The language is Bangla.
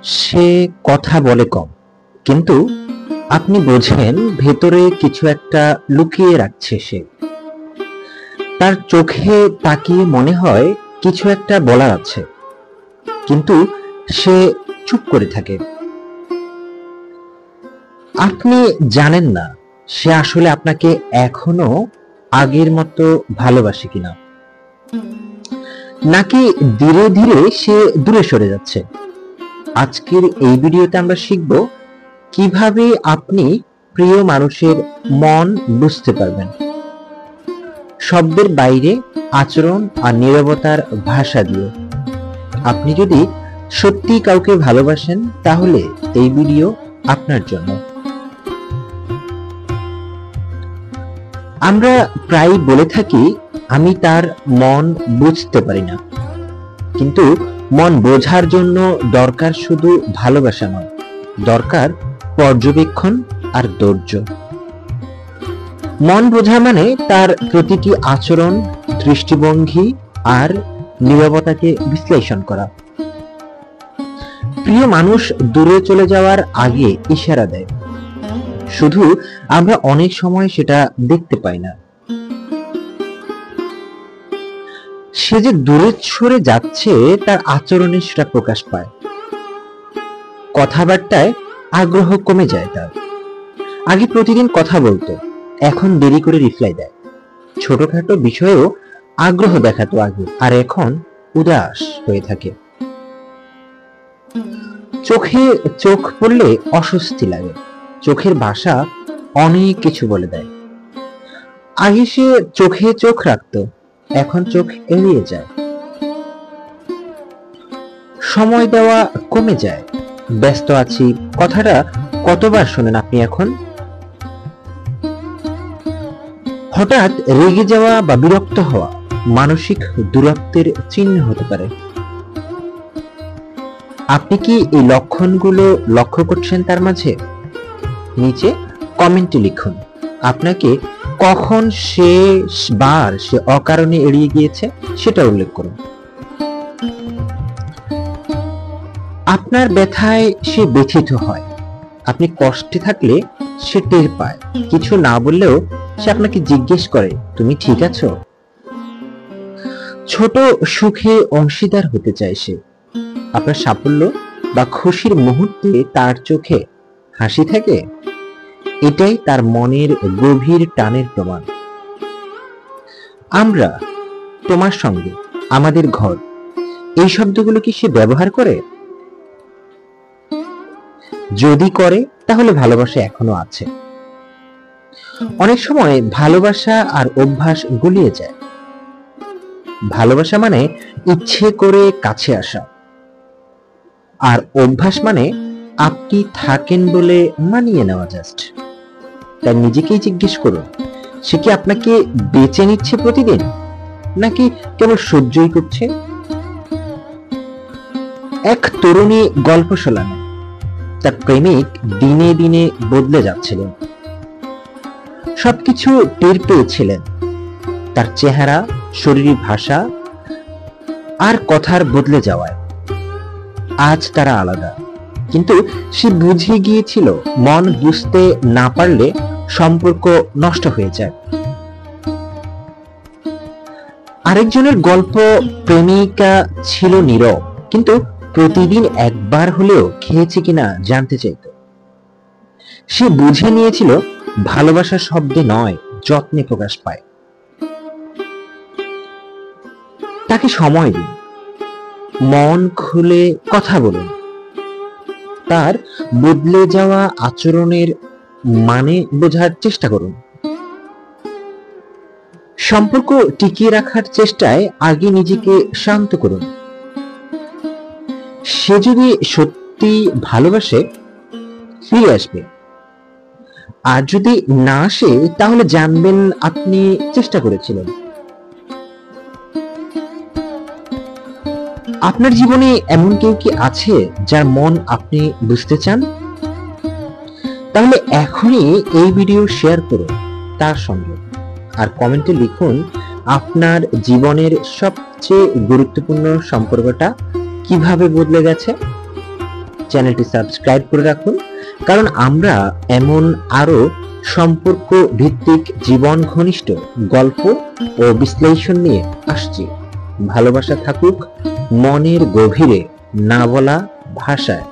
সে কথা বলে কম, কিন্তু আপনি বোঝেন ভেতরে কিছু একটা লুকিয়ে রাখছে সে। তার চোখে তাকিয়ে মনে হয় কিছু একটা বলার আছে, কিন্তু সে চুপ করে থাকে। আপনি জানেন না সে আসলে আপনাকে এখনো আগের মতো ভালোবাসে কিনা, নাকি ধীরে ধীরে সে দূরে সরে যাচ্ছে। আজকের এই ভিডিওতে আমরা শিখব কিভাবে আপনি প্রিয় মানুষের মন বুঝতে পারবেন, শব্দের বাইরে, আচরণ আর নীরবতার ভাষা দিয়ে। আপনি যদি সত্যি কাউকে ভালোবাসেন তাহলে এই ভিডিও আপনার জন্য। আমরা প্রায় বলে থাকি আমি তার মন বুঝতে পারি না, কিন্তু মন বোঝার জন্য দরকার শুধু ভালোবাসা নয়, দরকার পর্যবেক্ষণ আর ধৈর্য। মন বোঝা মানে তার প্রতিটি আচরণ, দৃষ্টিভঙ্গি আর নীরবতাকে বিশ্লেষণ করা। প্রিয় মানুষ দূরে চলে যাওয়ার আগে ইশারা দেয়, শুধু আমরা অনেক সময় সেটা দেখতে পাই না। সে যে দূরে সরে যাচ্ছে তার আচরণে সেটা প্রকাশ পায়। কথাবার্তায় আগ্রহ কমে যায় তার। আগে প্রতিদিন কথা বলতো, এখন দেরি করে রিপ্লাই দেয়। ছোটখাটো বিষয়েও আগ্রহ দেখাতো আগে, আর এখন উদাস হয়ে থাকে। চোখে চোখ পড়লে অস্বস্তি লাগে। চোখের ভাষা অনেক কিছু বলে দেয়। আগে সে চোখে চোখ রাখতো, এখন চোখ এড়িয়ে যায়। সময় দেওয়া কমে যায়। ব্যস্ত আছি কথাটা কতবার শোনেন আপনি এখন? হঠাৎ রেগে যাওয়া বা বিরক্ত হওয়া মানসিক দূরত্বের চিহ্ন হতে পারে। আপনি কি এই লক্ষণগুলো লক্ষ্য করছেন তার মাঝে? নিচে কমেন্টে লিখুন আপনাকে কখন শেষবার সে অকারণে এড়িয়ে গিয়েছে সেটা উল্লেখ করুন। আপনার ব্যথায় সে ব্যথিত হয়। আপনি কষ্টে থাকলে সে টের পায়। কিছু না বললেও সে আপনাকে জিজ্ঞেস করে তুমি ঠিক আছো? ছোট সুখে অংশীদার হতে চায় সে। আপনার সাফল্য বা খুশির মুহূর্তে তার চোখে হাসি থাকে, এটাই তার মনের গভীর টানের প্রমাণ। আমরা, তোমার সঙ্গে, আমাদের ঘর, এই শব্দগুলো কি সে ব্যবহার করে? যদি করে তাহলে ভালোবাসা এখনো আছে। অনেক সময় ভালোবাসা আর অভ্যাস গুলিয়ে যায়। ভালোবাসা মানে ইচ্ছে করে কাছে আসা, আর অভ্যাস মানে আপনি থাকেন বলে মানিয়ে নেওয়া জাস্ট। তাই নিজেকেই জিজ্ঞেস করুন, সে কি আপনাকে বেছে নিচ্ছে প্রতিদিন, নাকি কেবল সহ্যই করছে? এক তরুণী গল্প শোনালেন। তার প্রেমিক দিনে দিনে বদলে যাচ্ছিলেন। সবকিছু টের পেয়েছিলেন, তার চেহারা, শরীরী ভাষা আর কথার বদলে যাওয়ায়। আজ তারা আলাদা, কিন্তু সে বুঝে গিয়েছিল মন বুঝতে না পারলে সম্পর্ক নষ্ট হয়ে যায়। আরেকজনের গল্প, প্রেমিকা ছিল নীরব, কিন্তু প্রতিদিন একবার হলেও খেয়েছে কিনা জানতে চাইত। সে বুঝে নিয়েছিল ভালোবাসা শব্দে নয়, যত্নে প্রকাশ পায়। তাকে সময় দিন, মন খুলে কথা বলুন, তার বদলে যাওয়া আচরণের মানে বোঝার চেষ্টা করুন। সম্পর্ক টিকিয়ে রাখার চেষ্টায় আগে নিজেকে শান্ত করুন। সে যদি সত্যি ভালোবাসে ফিরে আসবে, আর যদি না আসে তাহলে জানবেন আপনি চেষ্টা করেছিলেন। আপনার জীবনে এমন কেউ কি আছে যার মন আপনি বুঝতে চান? তাহলে এখনই এই ভিডিও শেয়ার করুন তার সঙ্গে, আর কমেন্টে লিখুন আপনার জীবনের সবচেয়ে গুরুত্বপূর্ণ সম্পর্কটা কিভাবে বদলে গেছে। চ্যানেলটি সাবস্ক্রাইব করে রাখুন, কারণ আমরা এমন আরো সম্পর্ক ভিত্তিক জীবন ঘনিষ্ঠ গল্প ও বিশ্লেষণ নিয়ে আসছি। ভালোবাসা থাকুক মনের গভীরে, না বলা ভাষায়।